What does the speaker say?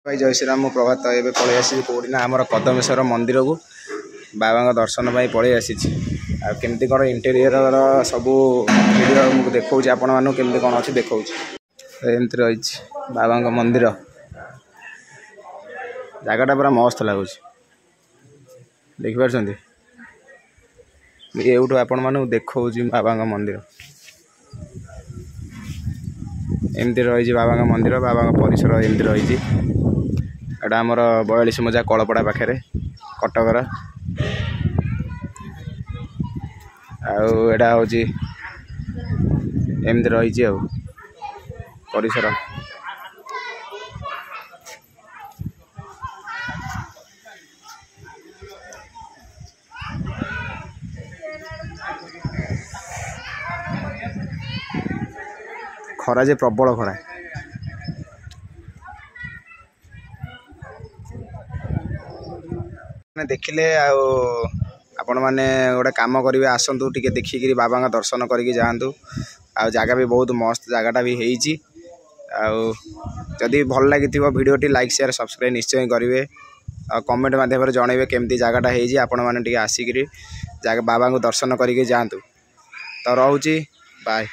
भाई जय श्री राम। मु प्रभात एवं पलि आसी कौटिना आमर कदमेश्वर मंदिर को बाबा दर्शन पाई पलि आसी केमती कौन इंटेरियर सब वीडियो मुझे देखा आपण मानक केमती कौन अच्छी देखा एमती रही बाबा मंदिर जगटा पूरा मस्त लगुच देखिपुर ये आपण मानक देखा बाबा मंदिर एमती रही बाबा मंदिर बाबा परिसर एमती रही एटा आमर 42 मजा कलपड़ा पाखे कटकर आटा हूँ एमती रही परिसर खरा जे प्रबल खरा देखिले आपण मैंने गोटे कम करेंगे आसतु टे देखिकी बाबा दर्शन करके जातु आ जगह भी बहुत मस्त जगटा भी जदि भल लगी भिडियोटी लाइक शेयर सब्सक्राइब निश्चय करेंगे कमेंट मध्यम जनइबे केमती जगटा आपण मैंने आसिक बाबा को दर्शन करके जातु तो रोचे बाय।